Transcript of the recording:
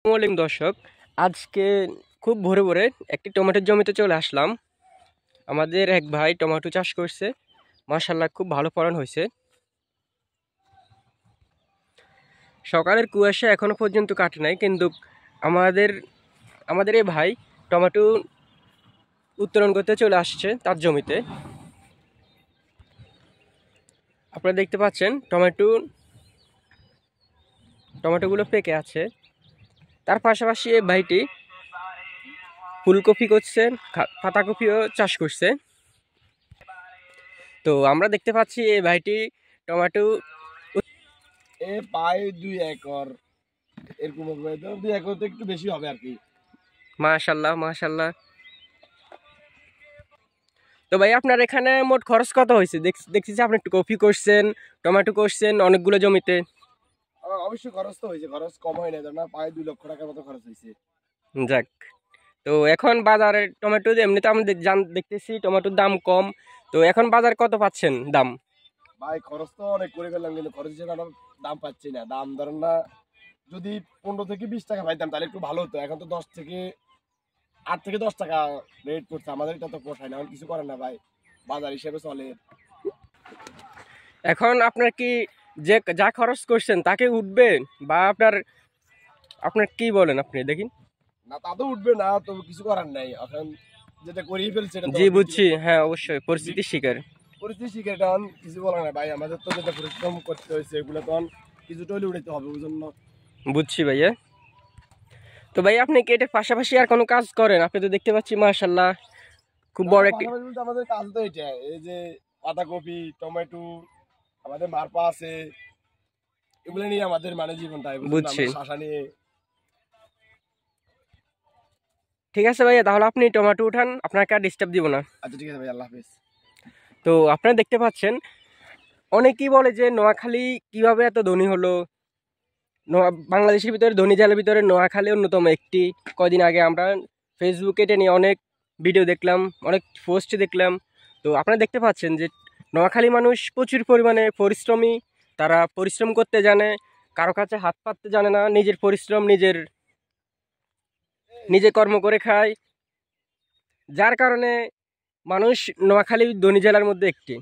আসসালামু দর্শক, আজকে খুব ভোরে ভোরে একটি টমেটোর জমিতে চলে আসলাম। আমাদের এক ভাই টমেটো চাষ করছে, মাশাআল্লাহ খুব ভালো ফলন হয়েছে। সকালের কুয়াশা এখনো পর্যন্ত কাটে নাই, কিন্তু আমাদের আমাদের এই ভাই টমেটো উত্তোলন করতে চলে আসছে তার জমিতে। আপনারা দেখতে পাচ্ছেন টমেটোগুলো পেকে আছে। তার পাশাপাশি এই ভাইটি ফুলকপি করছে, পাতাকপিও চাষ করছে। তো আমরা দেখতে পাচ্ছি এই ভাইটি টমেটো প্রায় 2 একর এরকম হবে, 2 একর তো একটু বেশি হবে আর কি। মাশাআল্লাহ মাশাআল্লাহ। তো ভাই আপনার এখানে মোট খরচ কত হয়েছে? দেখছি যে আপনি একটু কপি করছেন, টমেটো করছেন অনেকগুলো জমিতে। অবশ্যই খরচ তো হয়েছে, খরচ কম হয় না, না প্রায় 2 লক্ষ টাকার মতো খরচ হয়েছে। যাক, তো এখন বাজারে টমেটো এমনিতে আমি দেখতেছি টমেটোর দাম কম। তো এখন বাজার কত পাচ্ছেন দাম? ভাই খরচ তো অনেক করে ফেললাম, কিন্তু খরচ হিসেবে আমরা দাম পাচ্ছি না। দাম ধরেন না, যদি 15 থেকে 20 টাকা পাইতাম তাহলে একটু ভালো হতো। এখন তো 8 থেকে 10 টাকা রেট করছে, আমাদের এটা তো পোষায় না, কিছু করে না ভাই, বাজার হিসেবে চলে। এখন আপনার কি যে যা খরচ করছেন তাকে উঠবে, বা আপনার আপনার কি বলেন আপনি দেখি? না তা তো উঠবে না, তো কিছু করার নাই। এখন যেটা করিয়ে ফেলছে এটা তো জি বুঝছি, হ্যাঁ অবশ্যই পরিস্থিতির শিকার। পরিস্থিতি শিখে এটা কিছু বলার নাই ভাই, আমাদের তো যেটা পরিশ্রম করতে হয়েছে এগুলো তো কিছুটা হলে উঠাইতে হবে, ওই জন্য। বুঝছি ভাইয়া। তো ভাই আপনি কি এটার পাশাপাশি আর কোনো কাজ করেন? আপনি তো দেখতে পাচ্ছি মাশাআল্লাহ খুব বড় একটি। আমাদের কাজ তো এটা, এই যে পাতাকপি, টমেটো, আমাদের মারপা আছে, এগুলো নিয়ে আমাদের মানে জীবনটা, বুঝছি, শশা নিয়ে। ঠিক আছে ভাইয়া, তাহলে আপনি টমেটো উঠান, আপনাকে আর ডিস্টার্ব দিব না। আচ্ছা ঠিক আছে ভাই, আল্লাহ হাফেজ। তো আপনারা দেখতে পাচ্ছেন, অনেকেই বলে যে নোয়াখালী কিভাবে এত ধনী হলো। বাংলাদেশের ভিতরে ধনী জেলার ভিতরে নোয়াখালী অন্যতম একটি। কয়দিন আগে আমরা ফেসবুকে এটা নিয়ে অনেক ভিডিও দেখলাম, অনেক পোস্ট দেখলাম। তো আপনারা দেখতে পাচ্ছেন যে নোয়াখালী মানুষ প্রচুর পরিমাণে পরিশ্রমী। তারা পরিশ্রম করতে জানে, কারো কাছে হাত পাততে জানে না, নিজের পরিশ্রম নিজে কর্ম করে খায়। যার কারণে মানুষ নোয়াখালী ধনী জেলার মধ্যে একটি।